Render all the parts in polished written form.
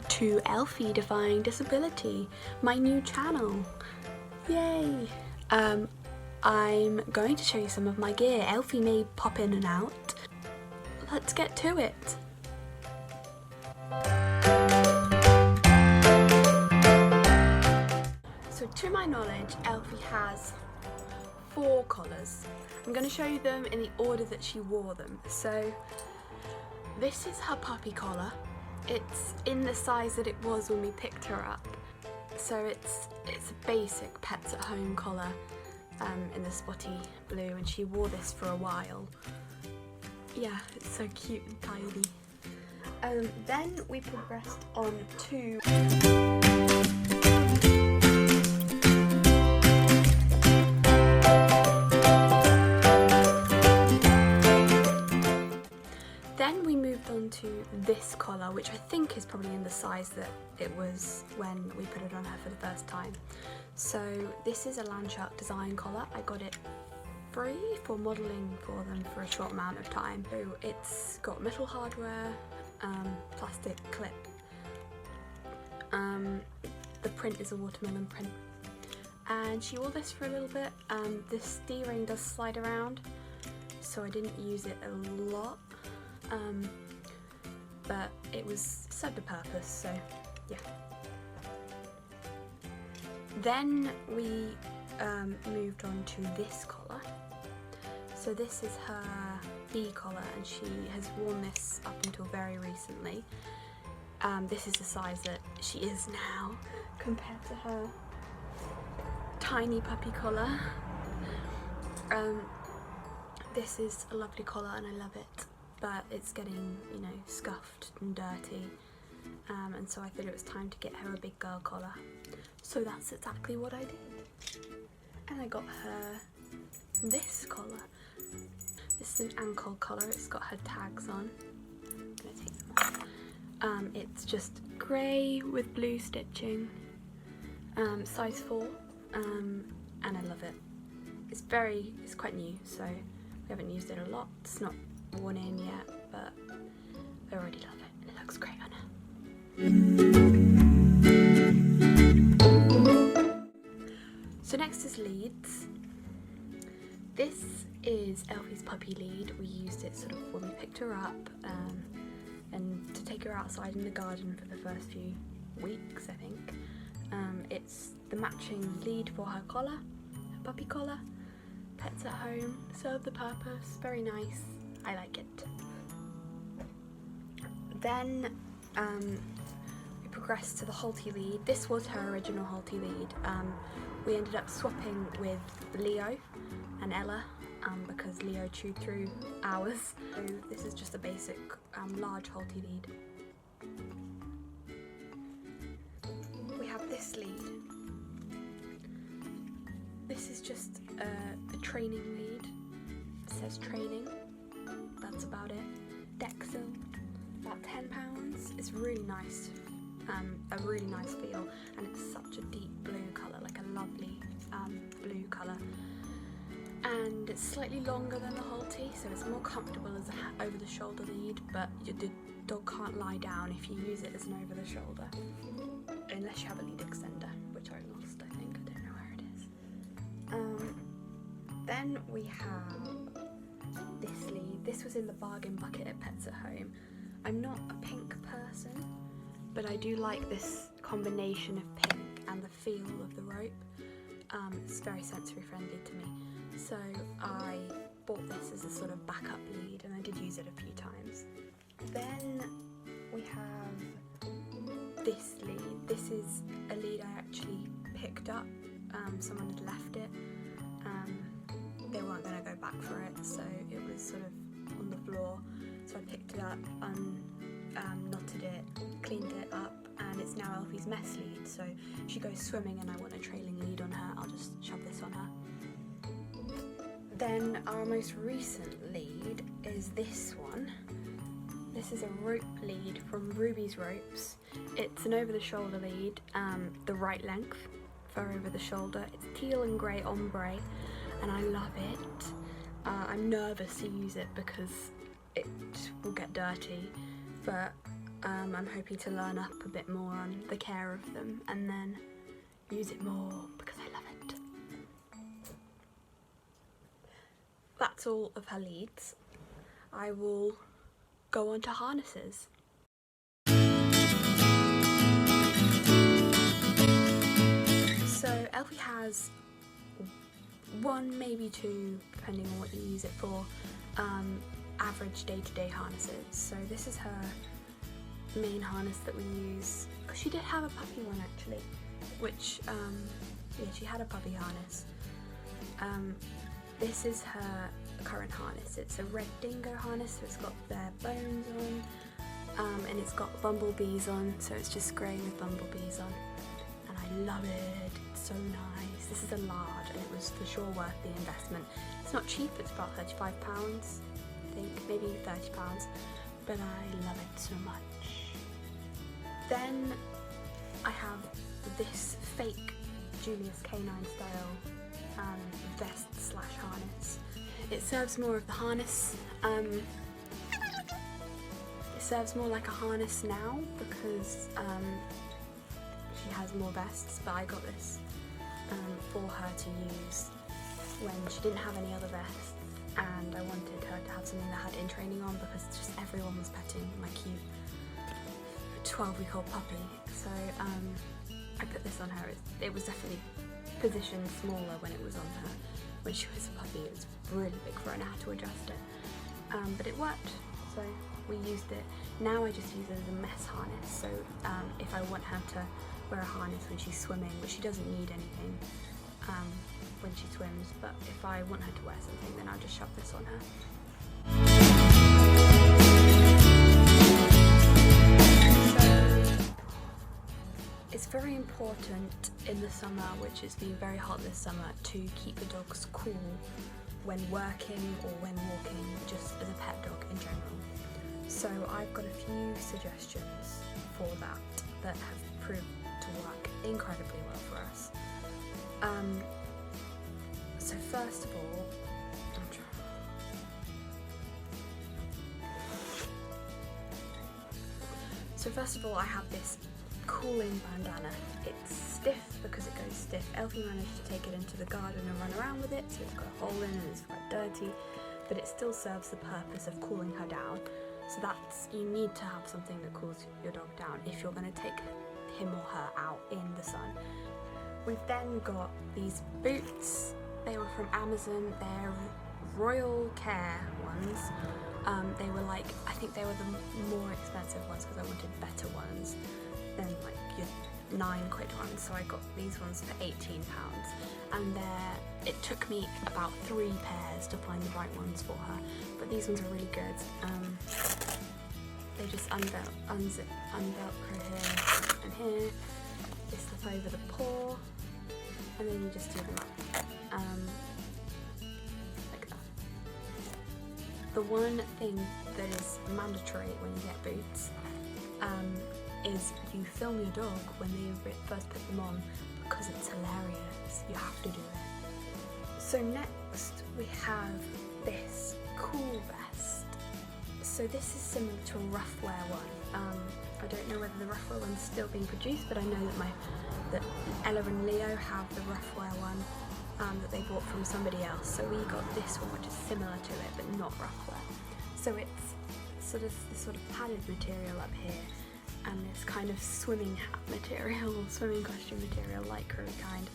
to Elphie Defying Disability, my new channel. Yay! I'm going to show you some of my gear. Elphie may pop in and out. Let's get to it. So to my knowledge, Elphie has 4 collars. I'm going to show you them in the order that she wore them. So this is her puppy collar. It's in the size that it was when we picked her up. So it's a basic Pets at Home collar in the spotty blue, and she wore this for a while. Yeah, it's so cute and tidy. Then we progressed on to this collar, which I think is probably in the size that it was when we put it on her for the first time. So this is a Landshark design collar. I got it free for modelling for them for a short amount of time. So it's got metal hardware, plastic clip. The print is a watermelon print. And she wore this for a little bit. The steering does slide around, so I didn't use it a lot. But it served a purpose, so yeah. Then we moved on to this collar. So this is her bee collar, and she has worn this up until very recently. This is the size that she is now compared to her tiny puppy collar. This is a lovely collar and I love it. But it's getting, you know, scuffed and dirty, and so I thought it was time to get her a big girl collar. So that's exactly what I did. And I got her this collar. This is an ankle collar. It's got her tags on. I'm gonna take them off. It's just grey with blue stitching, size 4, and I love it. It's quite new, so we haven't used it a lot. It's not worn in yet, but I already love it. It looks great on her. So next is leads. This is Elphie's puppy lead. We used it sort of when we picked her up and to take her outside in the garden for the first few weeks, I think. It's the matching lead for her collar, her puppy collar. Pets at Home, serve the purpose, very nice. I like it. Then we progressed to the Halty lead. This was her original Halty lead. We ended up swapping with Leo and Ella because Leo chewed through ours. So this is just a basic large Halty lead. We have this lead. This is just a training lead. It says training. That's about it. Dexil, about £10. It's really nice, a really nice feel, and it's such a deep blue colour, like a lovely blue colour. And it's slightly longer than the Halty, so it's more comfortable as an over-the-shoulder lead, but the dog can't lie down if you use it as an over-the-shoulder, unless you have a lead extender, which I lost, I think. I don't know where it is. Then we have this lead. This was in the bargain bucket at Pets at Home. I'm not a pink person, but I do like this combination of pink and the feel of the rope. It's very sensory friendly to me. So I bought this as a sort of backup lead, and I did use it a few times. Then we have this lead. This is a lead I actually picked up. Someone had left it. They weren't going to go back for it, so it was sort of on the floor. So I picked it up, knotted it, cleaned it up, and it's now Elphie's mess lead. So she goes swimming and I want a trailing lead on her, I'll just shove this on her. Then our most recent lead is this one. This is a rope lead from Ruby's Ropes. It's an over-the-shoulder lead, the right length for over the shoulder. It's teal and grey ombre, and I love it. I'm nervous to use it because it will get dirty, but I'm hoping to learn up a bit more on the care of them and then use it more because I love it. That's all of her leads. I will go on to harnesses. So Elfie has one, maybe two, depending on what you use it for, average day-to-day harnesses. So this is her main harness that we use. Oh, she did have a puppy one actually, which, yeah, she had a puppy harness. This is her current harness. It's a red dingo harness, so it's got their bones on, and it's got bumblebees on, so it's just grey with bumblebees on. And I love it, it's so nice. This is a large, and it was for sure worth the investment. It's not cheap, it's about £35, I think, maybe £30, but I love it so much. Then I have this fake Julius Canine style vest slash harness. It serves more of the harness. It serves more like a harness now because she has more vests, but I got this for her to use when she didn't have any other vests, and I wanted her to have something that had in training on because just everyone was petting my cute 12-week-old puppy. So I put this on her. It was definitely positioned smaller when it was on her. When she was a puppy, it was really big for her, and I had to adjust it. But it worked, so we used it. Now I just use it as a mess harness, so if I want her to wear a harness when she's swimming, which she doesn't need anything when she swims, but if I want her to wear something, then I'll just shove this on her. It's very important in the summer, which has been very hot this summer, to keep the dogs cool when working or when walking, just as a pet dog in general. So I've got a few suggestions for that have proved to work incredibly well for us. So first of all, I have this cooling bandana. It's stiff because it goes stiff. Elfie managed to take it into the garden and run around with it, so it's got a hole in and it's quite dirty, but it still serves the purpose of cooling her down. So you need to have something that cools your dog down if you're going to take him or her out in the sun. We've then got these boots. They were from Amazon. They're Royal Care ones. They were like, I think they were the more expensive ones because I wanted better ones than like your £9 ones, so I got these ones for £18, and it took me about 3 pairs to find the right ones for her, but these ones are really good. They just unvelcro here and here, they slip over the paw, and then you just do them up like that. The one thing that is mandatory when you get boots is you film your dog when they first put them on, because it's hilarious. You have to do it. So next we have this cool vest. So this is similar to a rough wear one. I don't know whether the rough wear one's still being produced, but I know that Ella and Leo have the rough wear one that they bought from somebody else. So we got this one, which is similar to it but not rough wear. So it's sort of this sort of padded material up here, and this kind of swimming hat material, swimming costume material, lycra kind,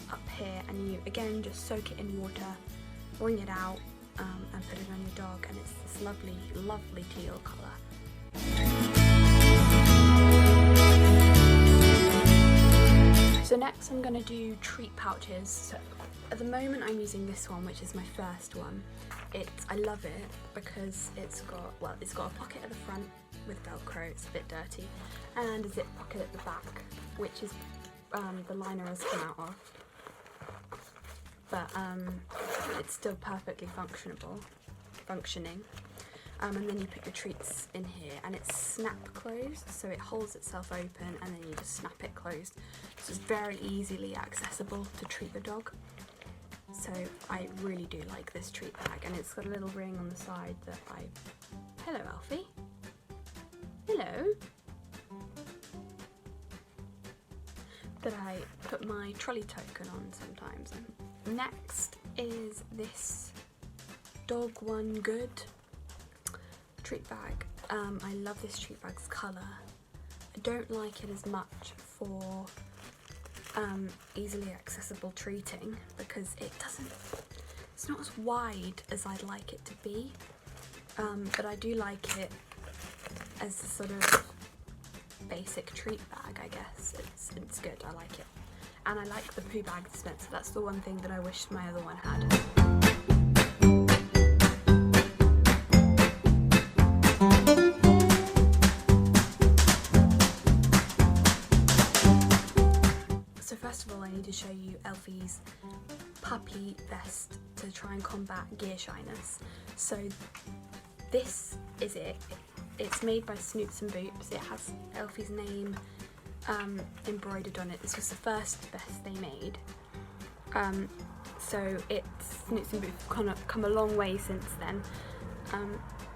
up here, and you again just soak it in water, wring it out, and put it on your dog, and it's this lovely, lovely teal colour. So next I'm going to do treat pouches. So at the moment I'm using this one, which is my first one. I love it because it's got a pocket at the front with Velcro, it's a bit dirty, and a zip pocket at the back, which is the liner has come out of, but it's still perfectly functioning. And then you put your treats in here, and it's snap closed, so it holds itself open, and then you just snap it closed. So it's very easily accessible to treat the dog. So I really do like this treat bag, and it's got a little ring on the side that hello Elfie. Hello. That I put my trolley token on sometimes. Next is this Dog One Good treat bag. I love this treat bag's colour. I don't like it as much for easily accessible treating because it's not as wide as I'd like it to be, but I do like it as a sort of basic treat bag, I guess. It's good, I like it. And I like the poo bag dispenser. That's the one thing that I wish my other one had. So first of all, I need to show you Elphie's puppy vest to try and combat gear shyness. So this is it. It's made by Snoots and Boops. It has Elphie's name embroidered on it. This was the first vest they made. So Snoots and Boops have come a long way since then.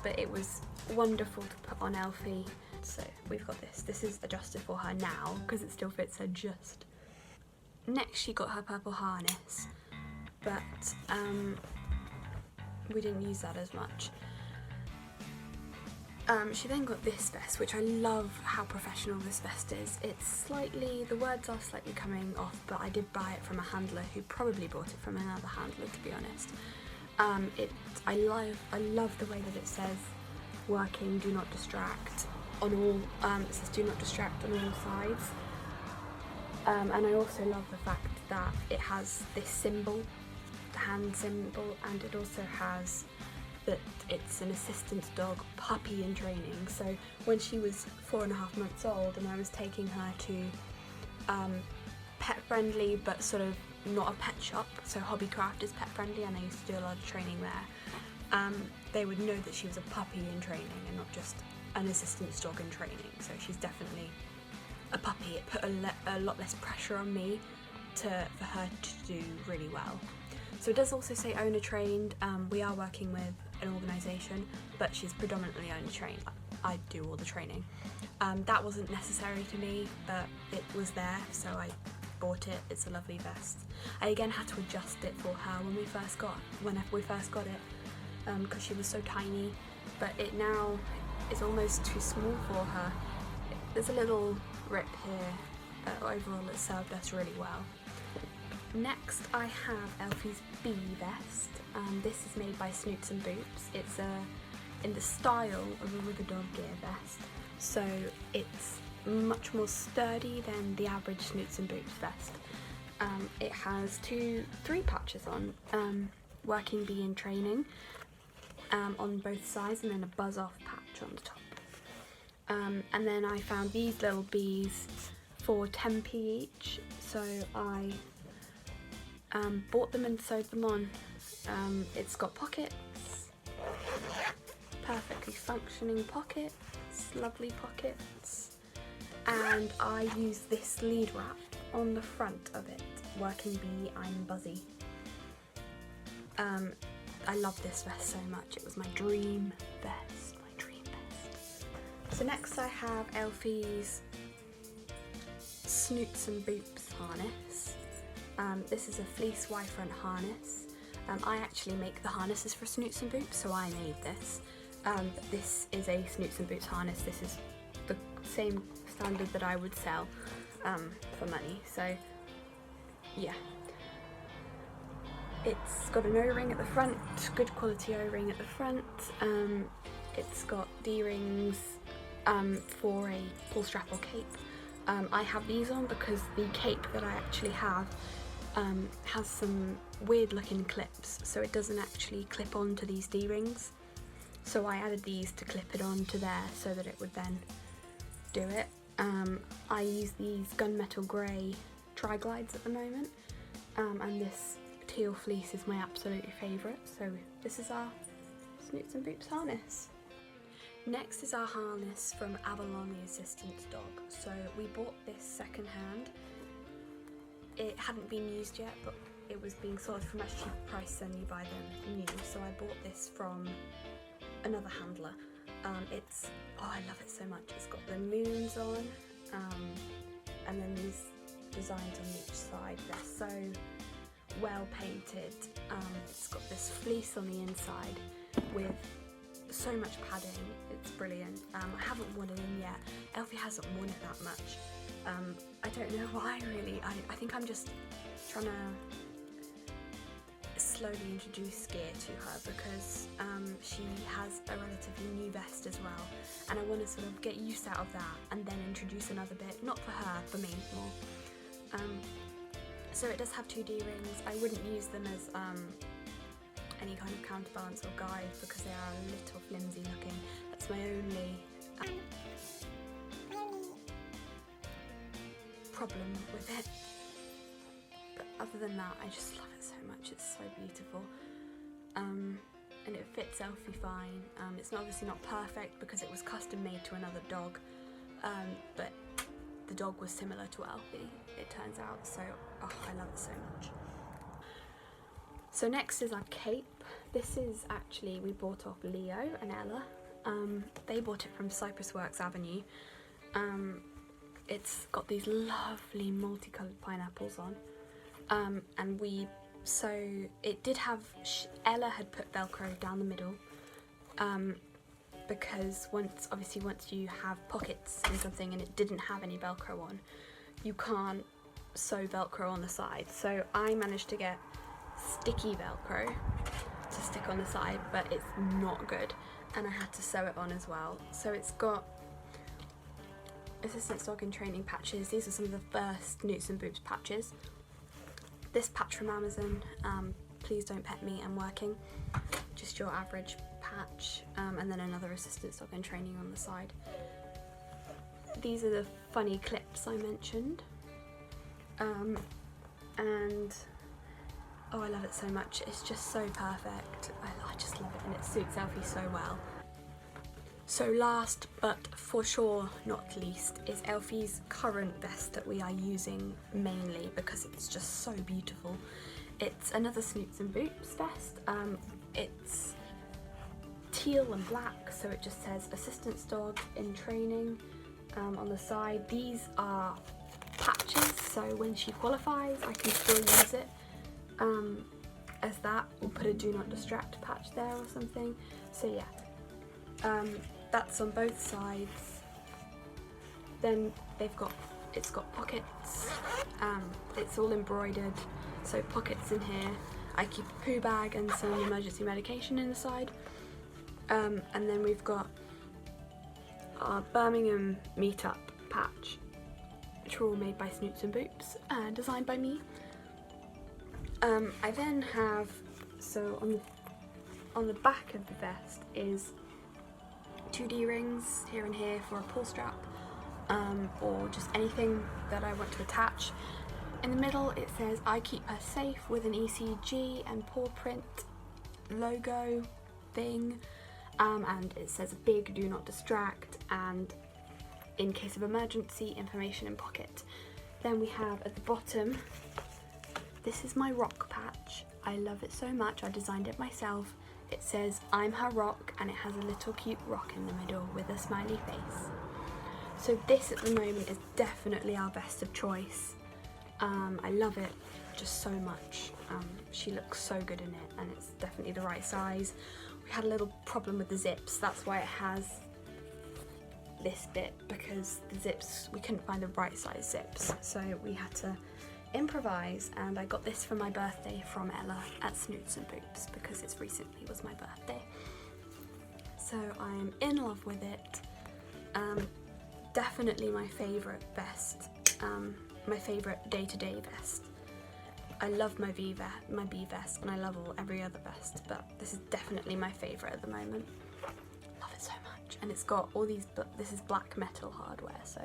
But it was wonderful to put on Elphie. So we've got this. This is adjusted for her now because it still fits her just. Next she got her purple harness, but we didn't use that as much. She then got this vest, which I love how professional this vest is. The words are slightly coming off, but I did buy it from a handler who probably bought it from another handler, to be honest. I love the way that it says working, do not distract on all, it says do not distract on all sides. And I also love the fact that it has this symbol, the hand symbol, and it also has that it's an assistance dog puppy in training. So when she was 4.5 months old and I was taking her to pet friendly but sort of not a pet shop, so Hobbycraft is pet friendly and I used to do a lot of training there, they would know that she was a puppy in training and not just an assistance dog in training. So she's definitely a puppy. It put a lot less pressure on me for her to do really well. So it does also say owner trained. We are working with an organisation, but she's predominantly owner trained. I do all the training. That wasn't necessary to me, but it was there, so I bought it. It's a lovely vest. I again had to adjust it for her when we first got it, because she was so tiny, but it now is almost too small for her. There's a little rip here, but overall it served us really well. Next I have Elphie's bee vest. This is made by Snoots and Boops. It's in the style of a river dog gear vest, so it's much more sturdy than the average Snoots and Boops vest. It has 3 patches on, working bee in training on both sides, and then a buzz off patch on the top. And then I found these little bees for 10p each, so I bought them and sewed them on. It's got pockets, perfectly functioning pockets, lovely pockets, and I used this lead wrap on the front of it. Working bee, I'm buzzy. I love this vest so much. It was my dream vest. So next I have Elphie's Snoots and Boops harness. This is a fleece Y-front harness. I actually make the harnesses for Snoots and Boops, so I made this. This is a Snoots and Boops harness. This is the same standard that I would sell for money. So yeah. It's got an O-ring at the front, good quality O-ring at the front. It's got D-rings for a pull strap or cape. I have these on because the cape that I actually have has some weird looking clips, so it doesn't actually clip onto these D-rings. So I added these to clip it onto there so that it would then do it. I use these gunmetal grey tri-glides at the moment, and this teal fleece is my absolute favourite. So this is our Snoots and Boops harness. Next is our harness from Avalon, the assistance dog. So we bought this second hand. It hadn't been used yet, but it was being sold for a much cheaper price than you buy them new. So I bought this from another handler. I love it so much. It's got the moons on, and then these designs on each side. They're so well painted. It's got this fleece on the inside with so much padding. It's brilliant. I haven't worn it in yet. Elfie hasn't worn it that much. I don't know why really. I think I'm just trying to slowly introduce gear to her because she has a relatively new vest as well, and I want to sort of get use out of that and then introduce another bit, not for her, for me more. So it does have 2 D-rings. I wouldn't use them as any kind of counterbalance or guide because they are a little flimsy looking. That's my only problem with it. But other than that, I just love it so much. It's so beautiful. And it fits Elfie fine. It's obviously not perfect because it was custom made to another dog, but the dog was similar to Elfie, it turns out, so I love it so much. So next is our cape. This is actually, we bought off Leo and Ella. They bought it from Cypress Works Avenue. It's got these lovely multicoloured pineapples on, and it did have, Ella had put Velcro down the middle, because once you have pockets in something and it didn't have any Velcro on, you can't sew Velcro on the side. So I managed to get sticky Velcro to stick on the side, but it's not good, and I had to sew it on as well. So it's got ASSiSTANCE dog in training patches. These are some of the first Newts and Boots patches. This patch from Amazon, please don't pet me, I'm working, just your average patch, and then another ASSiSTANCE dog in training on the side. These are the funny clips I mentioned, and oh, I love it so much. It's just so perfect. I just love it, and it suits Elfie so well. So last but for sure not least is Elfie's current vest that we are using mainly because it's just so beautiful. It's another Snoots and Boots vest. It's teal and black, so it just says ASSiSTANCE dog in training on the side. These are patches, so when she qualifies I can still use it as that. We'll put a do not distract patch there or something. So yeah, that's on both sides. Then it's got pockets. It's all embroidered, so pockets in here. I keep a poo bag and some emergency medication in the side. And then we've got our Birmingham meetup patch, which were all made by Snoots and Boots and designed by me. I then have, so on the back of the vest is 2 D-rings here and here for a pull strap, or just anything that I want to attach. In the middle it says I keep her safe with an ECG and paw print logo thing, and it says a big do not distract and in case of emergency information in pocket. Then we have at the bottom, this is my rock patch. I love it so much, I designed it myself. It says I'm her rock, and it has a little cute rock in the middle with a smiley face. So this at the moment is definitely our vest of choice. I love it just so much. She looks so good in it, and it's definitely the right size. We had a little problem with the zips, that's why it has this bit, because the zips, we couldn't find the right size zips, so we had to improvise, and I got this for my birthday from Ella at Snoots and Boots because it recently was my birthday. So I'm in love with it. Definitely my favourite vest, my favourite day-to-day vest. I love my B vest, and I love every other vest, but this is definitely my favourite at the moment. Love it so much, and it's got all these, this is black metal hardware, so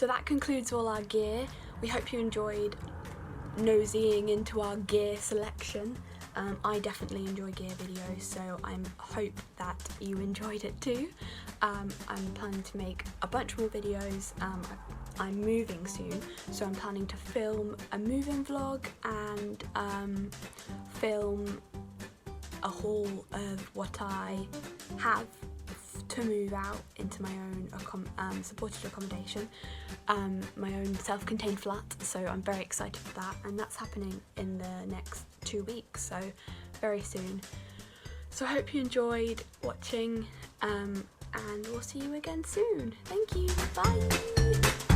that concludes all our gear. We hope you enjoyed nosying into our gear selection. I definitely enjoy gear videos, so I hope that you enjoyed it too. I'm planning to make a bunch more videos. I'm moving soon, so I'm planning to film a move-in vlog and film a haul of what I have to move out into my own supported accommodation, my own self-contained flat, so I'm very excited for that, and that's happening in the next 2 weeks, so very soon. So I hope you enjoyed watching, and we'll see you again soon. Thank you, bye!